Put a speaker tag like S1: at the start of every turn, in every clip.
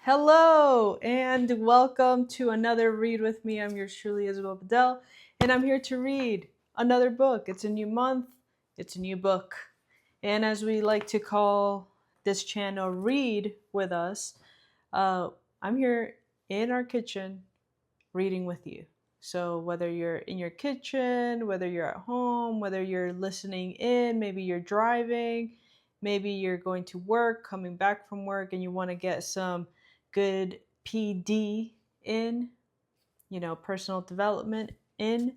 S1: Hello and welcome to another Read With Me. I'm yours truly, Isabel Badell, and I'm here to read another book. It's a new month, it's a new book. And as we like to call this channel, Read With Us, I'm here in our kitchen reading with you. So whether you're in your kitchen, whether you're at home, whether you're listening in, maybe you're driving, maybe you're going to work, coming back from work, and you want to get some good PD in, personal development in,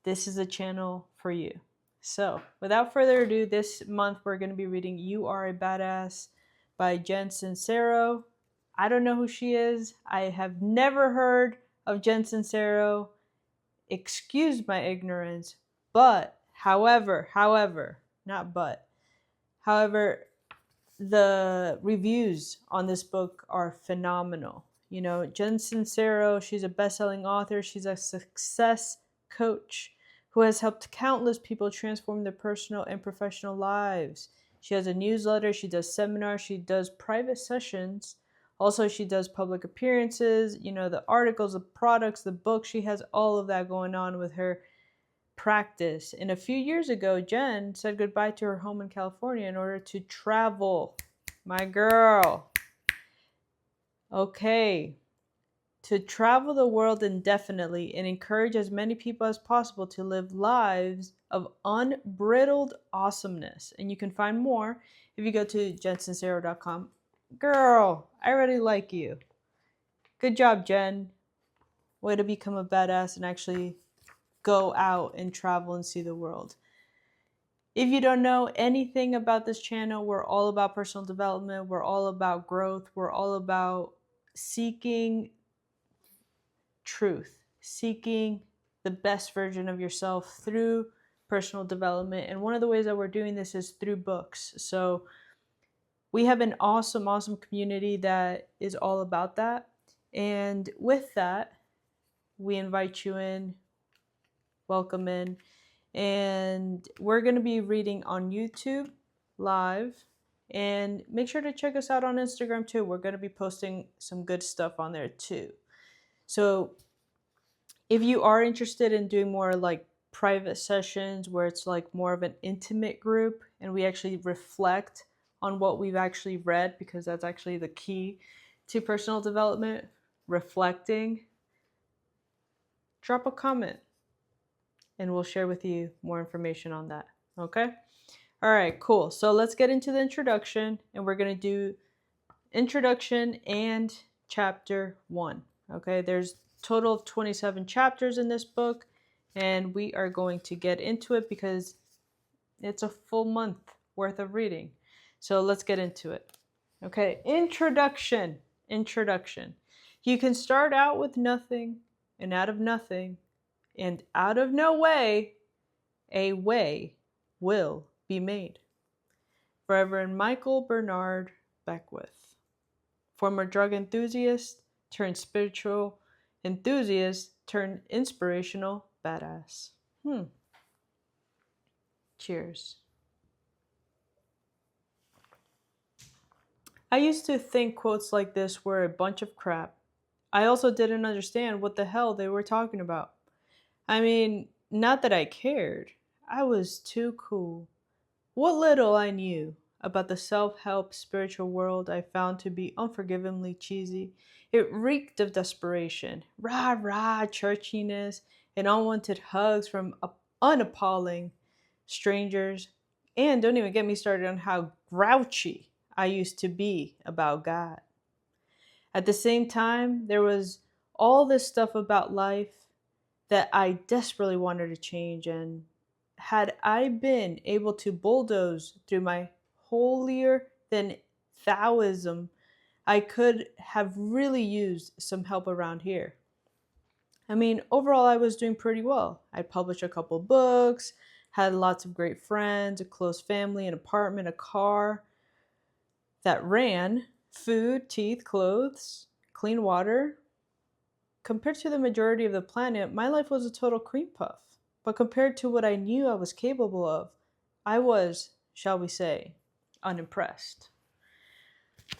S1: this is a channel for you. So without further ado, this month we're going to be reading You Are a Badass by Jen Sincero. I don't know who she is. I have never heard of Jen Sincero. Excuse my ignorance, but however, the reviews on this book are phenomenal. Jen Sincero, she's a best-selling author. She's a success coach who has helped countless people transform their personal and professional lives. She has a newsletter, she does seminars, she does private sessions. Also, she does public appearances, the articles, the products, the books. She has all of that going on with her practice. And a few years ago, Jen said goodbye to her home in California in order to travel. My girl. Okay. To travel the world indefinitely and encourage as many people as possible to live lives of unbridled awesomeness. And you can find more if you go to jensincero.com. Girl, I already like you. Good job, Jen. Way to become a badass and actually go out and travel and see the world. If you don't know anything about this channel, we're all about personal development. We're all about growth. We're all about seeking truth, seeking the best version of yourself through personal development. And one of the ways that we're doing this is through books. So we have an awesome community that is all about that. And with that, we invite you in, welcome in, and we're going to be reading on YouTube live. And make sure to check us out on Instagram too. We're going to be posting some good stuff on there too. So if you are interested in doing more like private sessions where it's like more of an intimate group and we actually reflect on what we've actually read, because that's actually the key to personal development, reflecting, drop a comment and we'll share with you more information on that. Okay? All right, cool. So let's get into the introduction, and we're going to do introduction and chapter 1. Okay, there's a total of 27 chapters in this book, and we are going to get into it because it's a full month worth of reading. So let's get into it. Okay, introduction. You can start out with nothing, and out of nothing, and out of no way, a way will be made. Reverend Michael Bernard Beckwith, former drug enthusiast turned spiritual enthusiast turned inspirational badass. Cheers. I used to think quotes like this were a bunch of crap. I also didn't understand what the hell they were talking about. I mean, not that I cared. I was too cool. What little I knew about the self-help spiritual world I found to be unforgivingly cheesy. It reeked of desperation, rah-rah churchiness, and unwanted hugs from unappalling strangers. And don't even get me started on how grouchy I used to be about God. At the same time, there was all this stuff about life that I desperately wanted to change, and had I been able to bulldoze through my holier than thouism, I could have really used some help around here. I mean, overall, I was doing pretty well. I published a couple books, had lots of great friends, a close family, an apartment, a car that ran, food, teeth, clothes, clean water. Compared to the majority of the planet, my life was a total cream puff. But compared to what I knew I was capable of, I was, shall we say, unimpressed.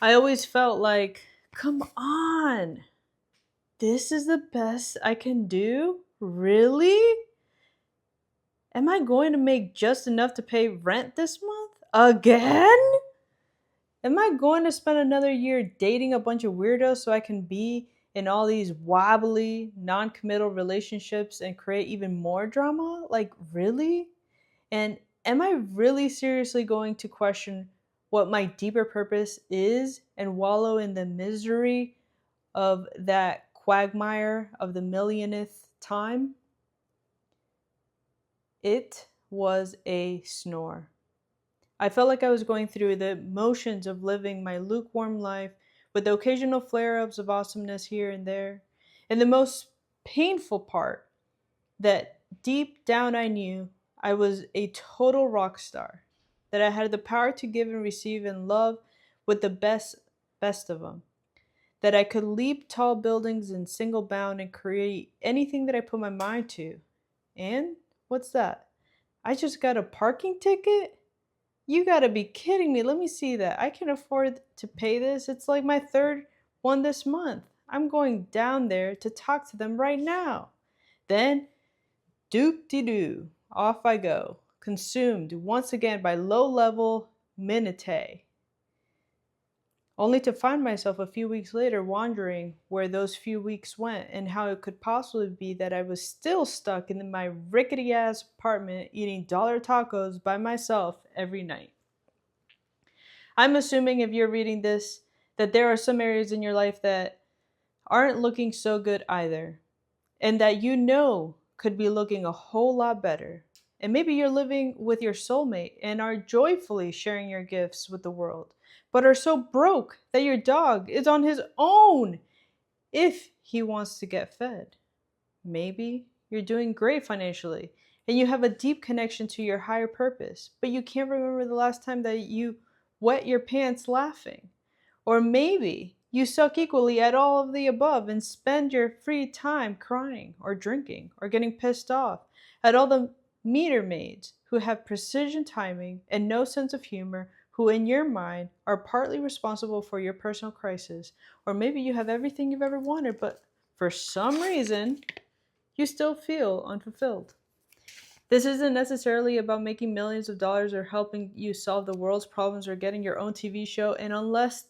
S1: I always felt like Come on. This is the best I can do? Really? Am I going to make just enough to pay rent this month? Again? Am I going to spend another year dating a bunch of weirdos so I can be in all these wobbly, non committal relationships and create even more drama? Like, really? And am I really seriously going to question what my deeper purpose is and wallow in the misery of that quagmire of the millionth time? It was a snore. I felt like I was going through the motions of living my lukewarm life with the occasional flare ups of awesomeness here and there. And the most painful part, that deep down I knew I was a total rock star, that I had the power to give and receive and love with the best of them, that I could leap tall buildings in single bound and create anything that I put my mind to. And what's that? I just got a parking ticket? You gotta be kidding me. Let me see that. I can afford to pay this. It's like my third one this month. I'm going down there to talk to them right now. Then, doop de doo, off I go, consumed once again by low level minute, only to find myself a few weeks later wondering where those few weeks went and how it could possibly be that I was still stuck in my rickety ass apartment eating dollar tacos by myself every night. I'm assuming if you're reading this, that there are some areas in your life that aren't looking so good either, and that you know could be looking a whole lot better. And maybe you're living with your soulmate and are joyfully sharing your gifts with the world, but are so broke that your dog is on his own if he wants to get fed. Maybe you're doing great financially and you have a deep connection to your higher purpose, but you can't remember the last time that you wet your pants laughing. Or maybe you suck equally at all of the above and spend your free time crying or drinking or getting pissed off at all the meter maids who have precision timing and no sense of humor, who in your mind are partly responsible for your personal crisis. Or maybe you have everything you've ever wanted, but for some reason, you still feel unfulfilled. This isn't necessarily about making millions of dollars or helping you solve the world's problems or getting your own TV show, and unless,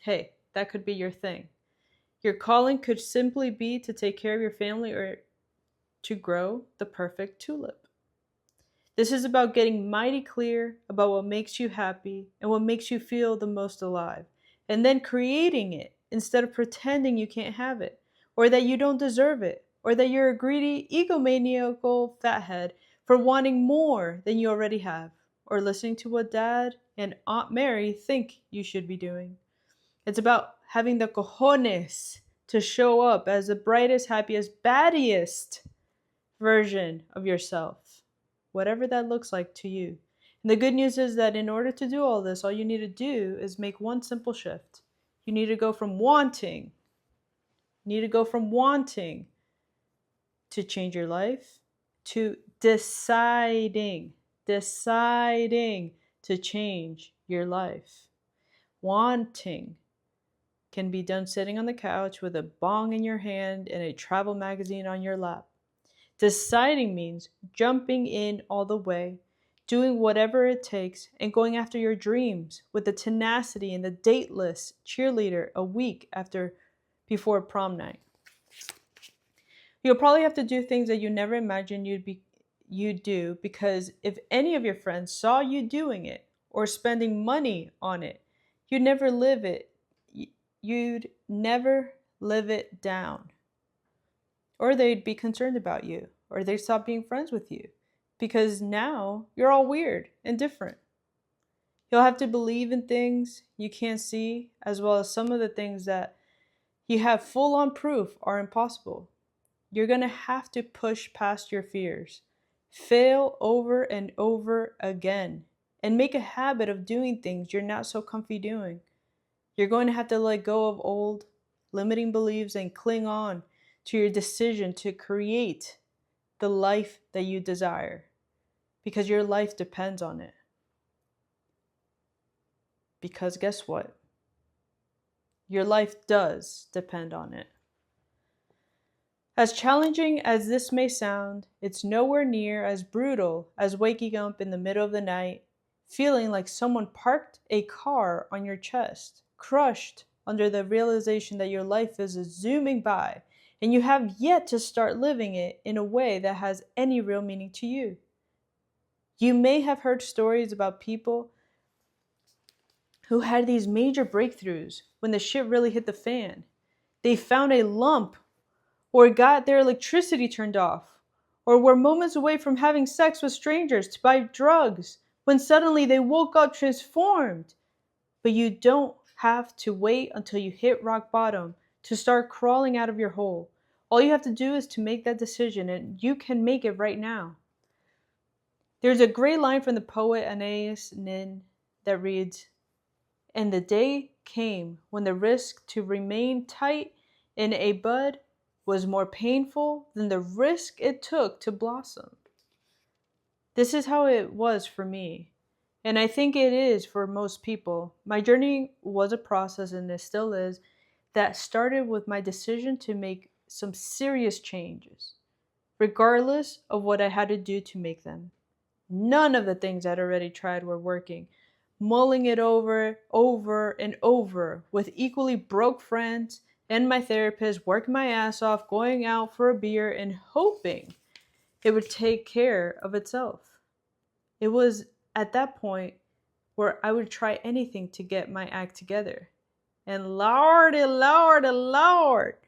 S1: hey, that could be your thing. Your calling could simply be to take care of your family or to grow the perfect tulip. This is about getting mighty clear about what makes you happy and what makes you feel the most alive, and then creating it instead of pretending you can't have it, or that you don't deserve it, or that you're a greedy, egomaniacal fathead for wanting more than you already have, or listening to what Dad and Aunt Mary think you should be doing. It's about having the cojones to show up as the brightest, happiest, baddiest version of yourself, whatever that looks like to you. And the good news is that in order to do all this, all you need to do is make one simple shift. You need to go from wanting to change your life to deciding to change your life. Wanting can be done sitting on the couch with a bong in your hand and a travel magazine on your lap. Deciding means jumping in all the way, doing whatever it takes, and going after your dreams with the tenacity and the dateless cheerleader a week before prom night. You'll probably have to do things that you never imagined you'd do, because if any of your friends saw you doing it or spending money on it, you'd never live it. You'd never live it down. Or they'd be concerned about you, or they'd stop being friends with you, because now you're all weird and different. You'll have to believe in things you can't see, as well as some of the things that you have full on proof are impossible. You're going to have to push past your fears, fail over and over again, and make a habit of doing things you're not so comfy doing. You're going to have to let go of old, limiting beliefs and cling on to your decision to create the life that you desire, because your life depends on it. Because guess what? Your life does depend on it. As challenging as this may sound, it's nowhere near as brutal as waking up in the middle of the night, feeling like someone parked a car on your chest, crushed under the realization that your life is zooming by and you have yet to start living it in a way that has any real meaning to you. You may have heard stories about people who had these major breakthroughs when the shit really hit the fan. They found a lump, or got their electricity turned off, or were moments away from having sex with strangers to buy drugs, when suddenly they woke up transformed. But you don't have to wait until you hit rock bottom to start crawling out of your hole. All you have to do is to make that decision, and you can make it right now. There's a great line from the poet Anais Nin that reads, "And the day came when the risk to remain tight in a bud was more painful than the risk it took to blossom." This is how it was for me, and I think it is for most people. My journey was a process, and it still is, that started with my decision to make some serious changes, regardless of what I had to do to make them. None of the things I'd already tried were working. Mulling it over and over with equally broke friends and my therapist, working my ass off, going out for a beer and hoping it would take care of itself. It was at that point where I would try anything to get my act together. And Lordy, Lordy, Lord,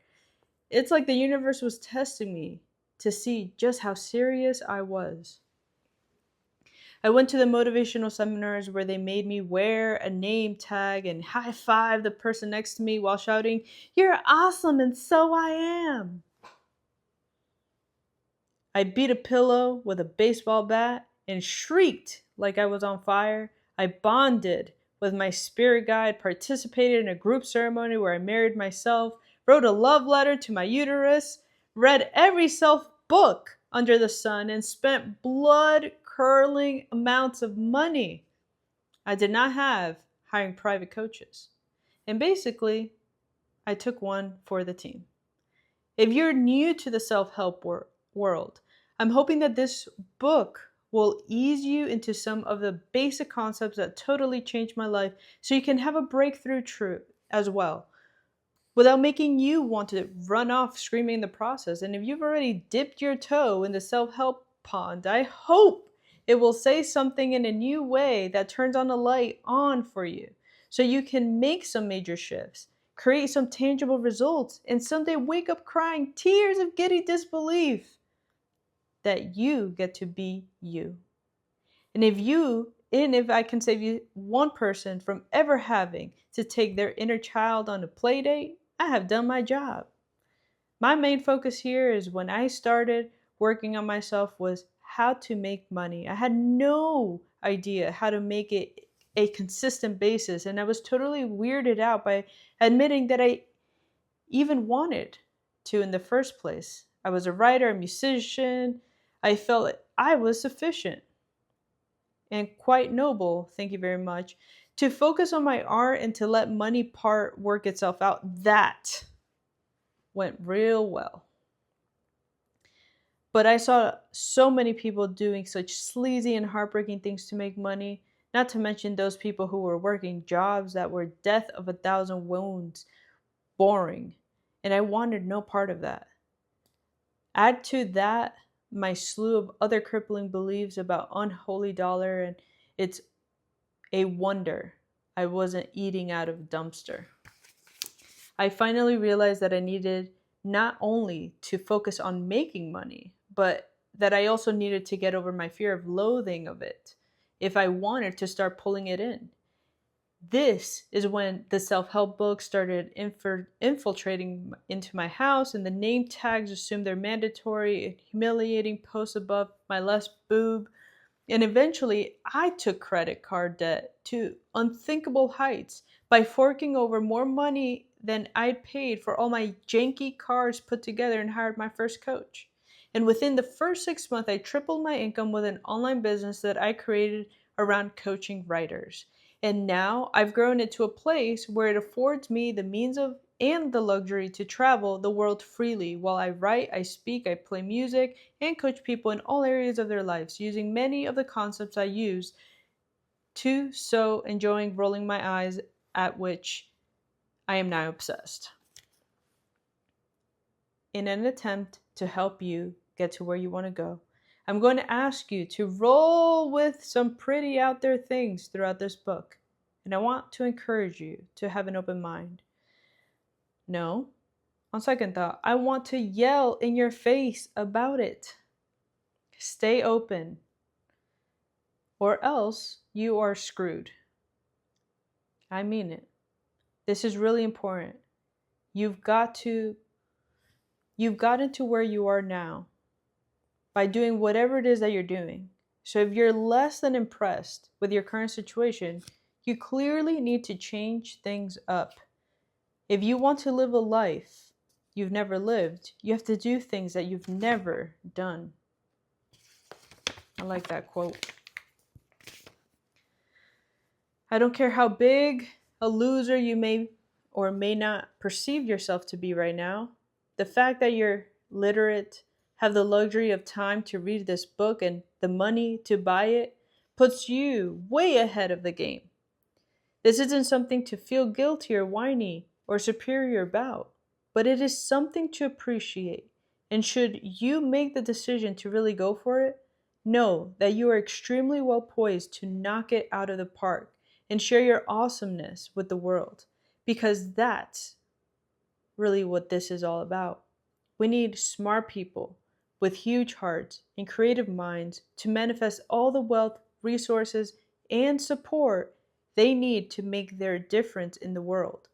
S1: it's like the universe was testing me to see just how serious I was. I went to the motivational seminars where they made me wear a name tag and high five the person next to me while shouting, "You're awesome and so I am." I beat a pillow with a baseball bat and shrieked like I was on fire. I bonded with my spirit guide, participated in a group ceremony where I married myself, wrote a love letter to my uterus, read every self book under the sun, and spent blood curdling amounts of money I did not have hiring private coaches. And basically, I took one for the team. If you're new to the self-help world, I'm hoping that this book will ease you into some of the basic concepts that totally changed my life so you can have a breakthrough truth as well without making you want to run off screaming in the process. And if you've already dipped your toe in the self-help pond, I hope it will say something in a new way that turns on a light on for you so you can make some major shifts, create some tangible results, and someday wake up crying tears of giddy disbelief that you get to be you. And if I can save you one person from ever having to take their inner child on a play date, I have done my job. My main focus here is when I started working on myself was how to make money. I had no idea how to make it a consistent basis, and I was totally weirded out by admitting that I even wanted to in the first place. I was a writer, a musician. I felt I was sufficient and quite noble, thank you very much, to focus on my art and to let money part work itself out. That went real well. But I saw so many people doing such sleazy and heartbreaking things to make money, not to mention those people who were working jobs that were death of 1,000 wounds, boring, and I wanted no part of that. Add to that my slew of other crippling beliefs about unholy dollar, and it's a wonder I wasn't eating out of a dumpster. I finally realized that I needed not only to focus on making money, but that I also needed to get over my fear of loathing of it if I wanted to start pulling it in. This is when the self-help books started infiltrating into my house, and the name tags assumed their mandatory and humiliating posts above my left boob. And eventually, I took credit card debt to unthinkable heights by forking over more money than I'd paid for all my janky cars put together and hired my first coach. And within the first 6 months, I tripled my income with an online business that I created around coaching writers. And now I've grown it to a place where it affords me the means of and the luxury to travel the world freely while I write, I speak, I play music, and coach people in all areas of their lives using many of the concepts I use to so enjoying rolling my eyes at which I am now obsessed. In an attempt to help you get to where you want to go, I'm going to ask you to roll with some pretty out there things throughout this book. And I want to encourage you to have an open mind. No, on second thought, I want to yell in your face about it. Stay open, or else you are screwed. I mean it. This is really important. You've gotten to where you are now by doing whatever it is that you're doing. So if you're less than impressed with your current situation, you clearly need to change things up. If you want to live a life you've never lived, you have to do things that you've never done. I like that quote. I don't care how big a loser you may or may not perceive yourself to be right now. The fact that you're literate, have the luxury of time to read this book and the money to buy it, puts you way ahead of the game. This isn't something to feel guilty or whiny or superior about, but it is something to appreciate. And should you make the decision to really go for it, know that you are extremely well poised to knock it out of the park and share your awesomeness with the world, because that's really what this is all about. We need smart people with huge hearts and creative minds to manifest all the wealth, resources, and support they need to make their difference in the world.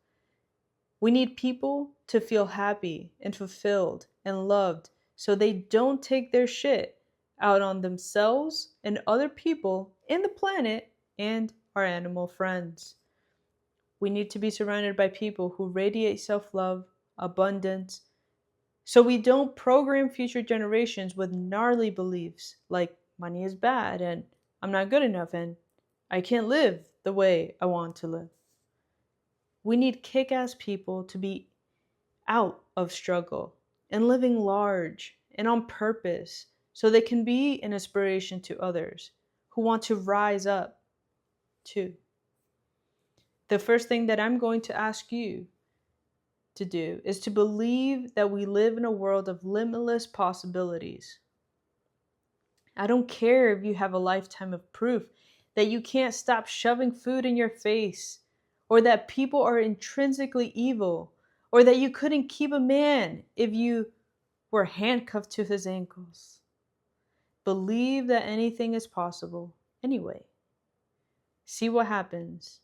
S1: We need people to feel happy and fulfilled and loved so they don't take their shit out on themselves and other people in the planet and our animal friends. We need to be surrounded by people who radiate self-love, abundance, so we don't program future generations with gnarly beliefs like money is bad and I'm not good enough and I can't live the way I want to live. We need kick-ass people to be out of struggle and living large and on purpose so they can be an inspiration to others who want to rise up too. The first thing that I'm going to ask you to do is to believe that we live in a world of limitless possibilities. I don't care if you have a lifetime of proof that you can't stop shoving food in your face, or that people are intrinsically evil, or that you couldn't keep a man if you were handcuffed to his ankles. Believe that anything is possible anyway. See what happens.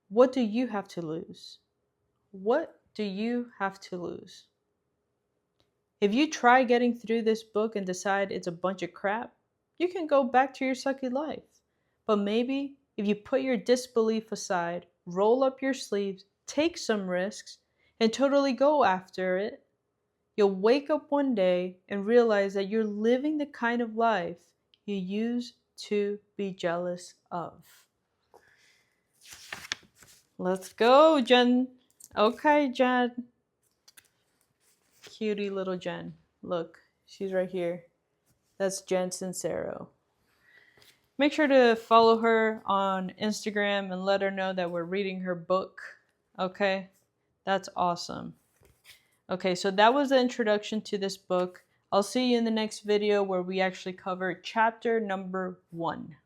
S1: What do you have to lose? What do you have to lose? If you try getting through this book and decide it's a bunch of crap, you can go back to your sucky life. But maybe if you put your disbelief aside, roll up your sleeves, take some risks, and totally go after it, you'll wake up one day and realize that you're living the kind of life you used to be jealous of. Let's go, Jen. Okay, Jen. Cutie little Jen. Look, she's right here. That's Jen Sincero. Make sure to follow her on Instagram and let her know that we're reading her book. Okay? That's awesome. Okay, so that was the introduction to this book. I'll see you in the next video where we actually cover chapter number 1.